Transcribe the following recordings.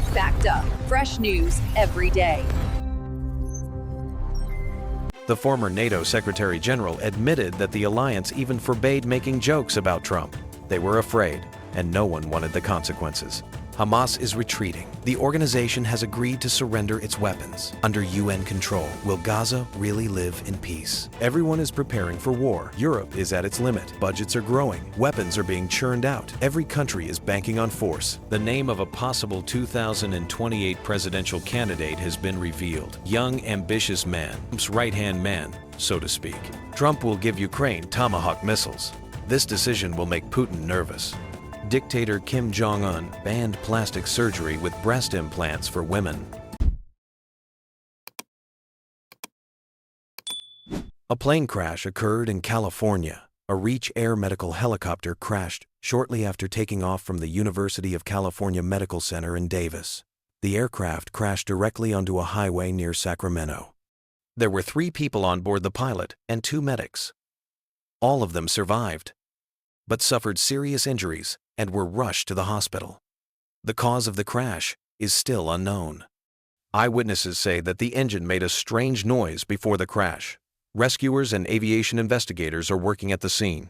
get Fact Up. Fresh news every day. The former NATO Secretary General admitted that the alliance even forbade making jokes about Trump. They were afraid, and no one wanted the consequences. Hamas is retreating. The organization has agreed to surrender its weapons. Under UN control, will Gaza really live in peace? Everyone is preparing for war. Europe is at its limit. Budgets are growing. Weapons are being churned out. Every country is banking on force. The name of a possible 2028 presidential candidate has been revealed. Young, ambitious man, Trump's right-hand man, so to speak. Trump will give Ukraine Tomahawk missiles. This decision will make Putin nervous. Dictator Kim Jong-un banned plastic surgery with breast implants for women. A plane crash occurred in California. A Reach Air medical helicopter crashed shortly after taking off from the University of California Medical Center in Davis. The aircraft crashed directly onto a highway near Sacramento. There were 3 people on board the pilot and 2 medics. All of them survived, but suffered serious injuries and were rushed to the hospital. The cause of the crash is still unknown. Eyewitnesses say that the engine made a strange noise before the crash. Rescuers and aviation investigators are working at the scene.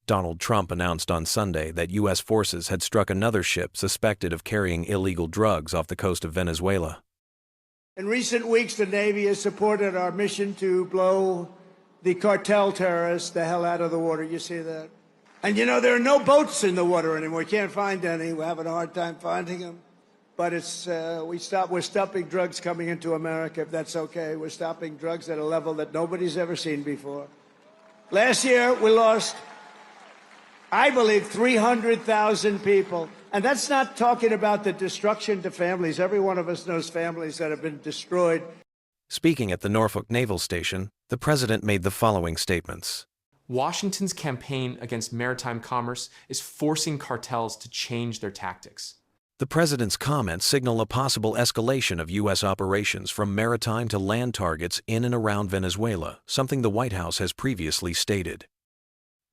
Donald Trump announced on Sunday that U.S. forces had struck another ship suspected of carrying illegal drugs off the coast of Venezuela. In recent weeks, the Navy has supported our mission to blow the cartel terrorists the hell out of the water. You see that? And you know, there are no boats in the water anymore. We can't find any. We're having a hard time finding them. But we're stopping drugs coming into America, if that's okay. We're stopping drugs at a level that nobody's ever seen before. Last year, we lost, I believe, 300,000 people. And that's not talking about the destruction to families. Every one of us knows families that have been destroyed. Speaking at the Norfolk Naval Station, the president made the following statements. Washington's campaign against maritime commerce is forcing cartels to change their tactics. The president's comments signal a possible escalation of U.S. operations from maritime to land targets in and around Venezuela, something the White House has previously stated.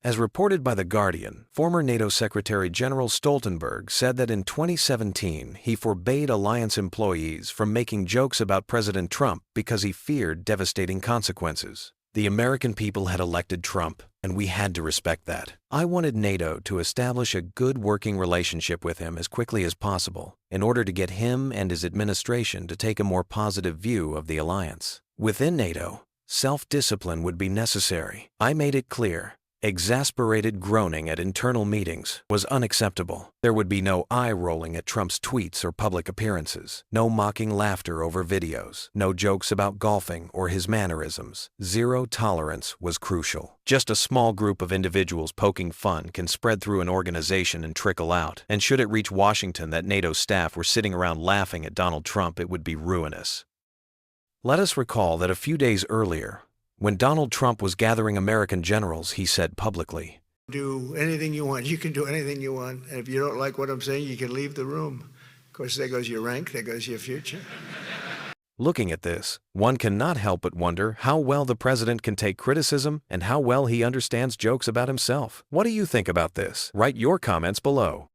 As reported by The Guardian, former NATO Secretary General Stoltenberg said that in 2017 he forbade alliance employees from making jokes about President Trump because he feared devastating consequences. The American people had elected Trump, and we had to respect that. I wanted NATO to establish a good working relationship with him as quickly as possible in order to get him and his administration to take a more positive view of the alliance. Within NATO, self-discipline would be necessary. I made it clear. Exasperated groaning at internal meetings was unacceptable. There would be no eye-rolling at Trump's tweets or public appearances, no mocking laughter over videos, no jokes about golfing or his mannerisms. Zero tolerance was crucial. Just a small group of individuals poking fun can spread through an organization and trickle out, and should it reach Washington that NATO staff were sitting around laughing at Donald Trump, it would be ruinous. Let us recall that a few days earlier, when Donald Trump was gathering American generals, he said publicly, Do anything you want. You can do anything you want. And if you don't like what I'm saying, you can leave the room. Of course, there goes your rank, there goes your future. Looking at this, one cannot help but wonder how well the president can take criticism and how well he understands jokes about himself. What do you think about this? Write your comments below.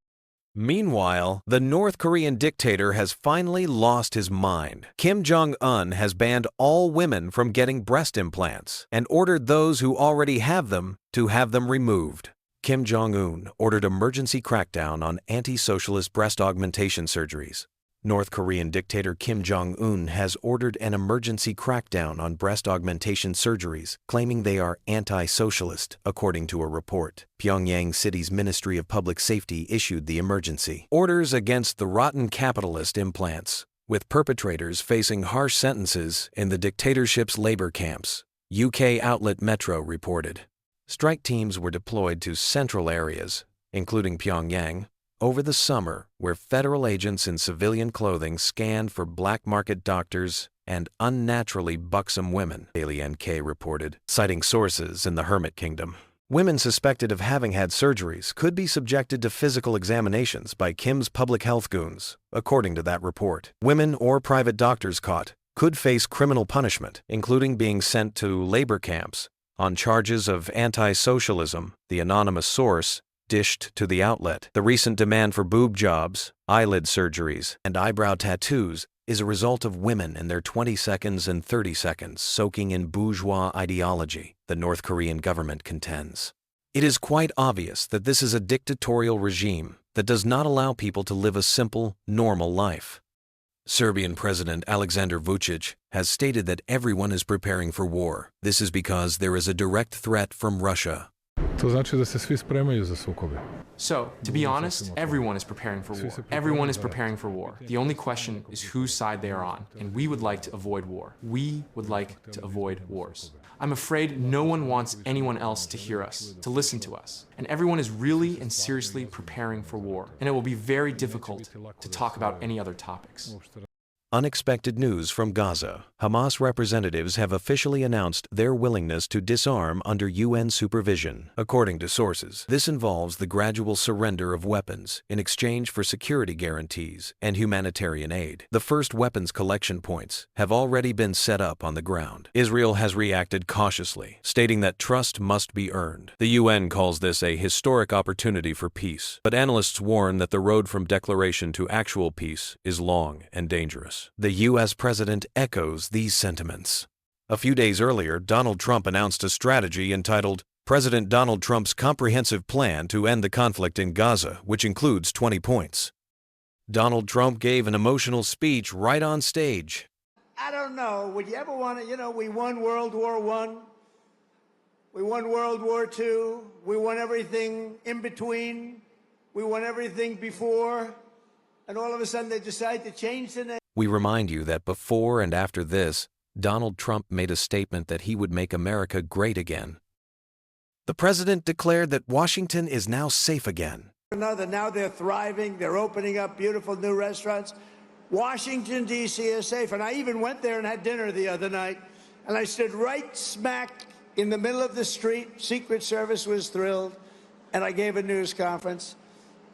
Meanwhile, the North Korean dictator has finally lost his mind. Kim Jong-un has banned all women from getting breast implants and ordered those who already have them to have them removed. Kim Jong-un ordered emergency crackdown on anti-socialist breast augmentation surgeries. North Korean dictator Kim Jong-un has ordered an emergency crackdown on breast augmentation surgeries, claiming they are anti-socialist, according to a report. Pyongyang City's Ministry of Public Safety issued the emergency orders against the rotten capitalist implants, with perpetrators facing harsh sentences in the dictatorship's labor camps, UK outlet Metro reported. Strike teams were deployed to central areas, including Pyongyang, over the summer, where federal agents in civilian clothing scanned for black market doctors and unnaturally buxom women, Daily NK reported, citing sources in the Hermit Kingdom. Women suspected of having had surgeries could be subjected to physical examinations by Kim's public health goons, according to that report. Women or private doctors caught could face criminal punishment, including being sent to labor camps, on charges of anti-socialism, the anonymous source dished to the outlet. The recent demand for boob jobs, eyelid surgeries, and eyebrow tattoos is a result of women in their 20 seconds and 30 seconds soaking in bourgeois ideology, the North Korean government contends. It is quite obvious that this is a dictatorial regime that does not allow people to live a simple, normal life. Serbian President Aleksandar Vučić has stated that everyone is preparing for war. This is because there is a direct threat from Russia. To znači da se svi spremaju za sukobe. So, to be honest, everyone is preparing for war. Everyone is preparing for war. The only question is whose side they are on, and we would like to avoid war. We would like to avoid wars. I'm afraid no one wants anyone else to hear us, to listen to us. And everyone is really and seriously preparing for war. And it will be very difficult to talk about any other topics. Unexpected news from Gaza. Hamas representatives have officially announced their willingness to disarm under UN supervision. According to sources, this involves the gradual surrender of weapons in exchange for security guarantees and humanitarian aid. The first weapons collection points have already been set up on the ground. Israel has reacted cautiously, stating that trust must be earned. The UN calls this a historic opportunity for peace, but analysts warn that the road from declaration to actual peace is long and dangerous. The U.S. president echoes these sentiments. A few days earlier, Donald Trump announced a strategy entitled President Donald Trump's Comprehensive Plan to End the Conflict in Gaza, which includes 20 points. Donald Trump gave an emotional speech right on stage. I don't know. Would you ever want to, we won World War I. We won World War II. We won everything in between. We won everything before. And all of a sudden they decide to change the name. We remind you that before and after this, Donald Trump made a statement that he would make America great again. The president declared that Washington is now safe again. Now they're thriving. They're opening up beautiful new restaurants. Washington, D.C. is safe. And I even went there and had dinner the other night. And I stood right smack in the middle of the street. Secret Service was thrilled. And I gave a news conference.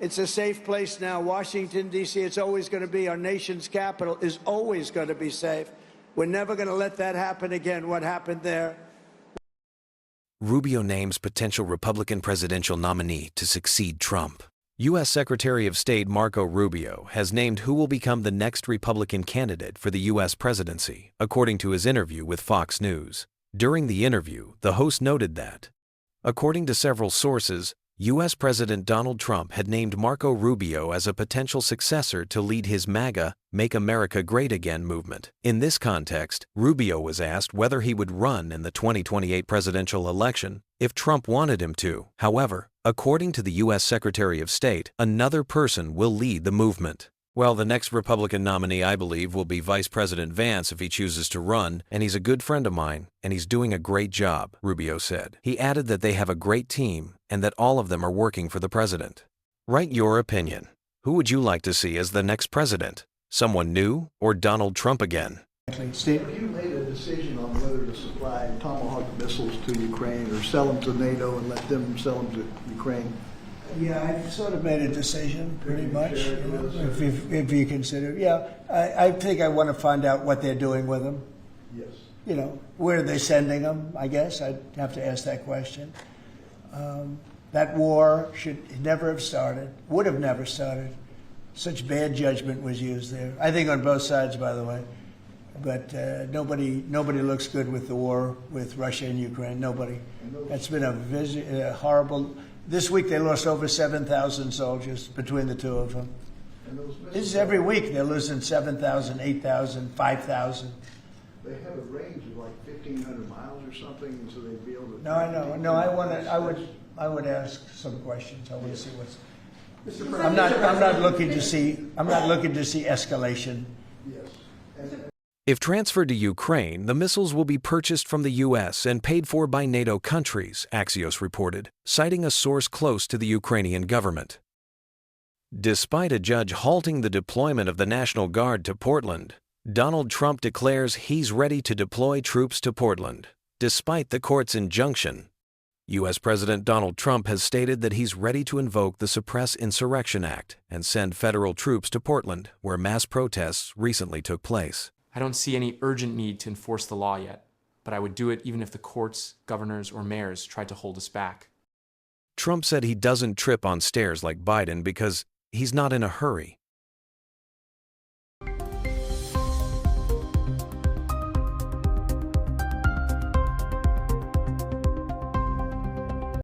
It's a safe place now. Washington, D.C., it's always going to be. Our nation's capital is always going to be safe. We're never going to let that happen again, what happened there. Rubio names potential Republican presidential nominee to succeed Trump. U.S. Secretary of State Marco Rubio has named who will become the next Republican candidate for the U.S. presidency, according to his interview with Fox News. During the interview, the host noted that, according to several sources, U.S. President Donald Trump had named Marco Rubio as a potential successor to lead his MAGA, Make America Great Again movement. In this context, Rubio was asked whether he would run in the 2028 presidential election if Trump wanted him to. However, according to the U.S. Secretary of State, another person will lead the movement. Well, the next Republican nominee, I believe, will be Vice President Vance if he chooses to run, and he's a good friend of mine, and he's doing a great job, Rubio said. He added that they have a great team and that all of them are working for the president. Write your opinion. Who would you like to see as the next president? Someone new or Donald Trump again? Steve, have you made a decision on whether to supply Tomahawk missiles to Ukraine or sell them to NATO and let them sell them to Ukraine? Yeah, I've sort of made a decision, pretty much, if you consider. Yeah, I think I want to find out what they're doing with them. Yes. Where are they sending them, I guess. I'd have to ask that question. That war should never have started, would have never started. Such bad judgment was used there. I think on both sides, by the way. But nobody looks good with the war with Russia and Ukraine. Nobody. That's been a horrible... This week they lost over 7,000 soldiers between the two of them. This is every week they're losing 7,000, 8,000, 5,000. They have a range of like 1,500 miles or something, and so they'd be able to... No, I know. No, I would ask some questions. I want to see what's... I'm not looking to see escalation. Yes. If transferred to Ukraine, the missiles will be purchased from the U.S. and paid for by NATO countries, Axios reported, citing a source close to the Ukrainian government. Despite a judge halting the deployment of the National Guard to Portland, Donald Trump declares he's ready to deploy troops to Portland. Despite the court's injunction, U.S. President Donald Trump has stated that he's ready to invoke the Suppress Insurrection Act and send federal troops to Portland, where mass protests recently took place. I don't see any urgent need to enforce the law yet, but I would do it even if the courts, governors, or mayors tried to hold us back. Trump said he doesn't trip on stairs like Biden because he's not in a hurry.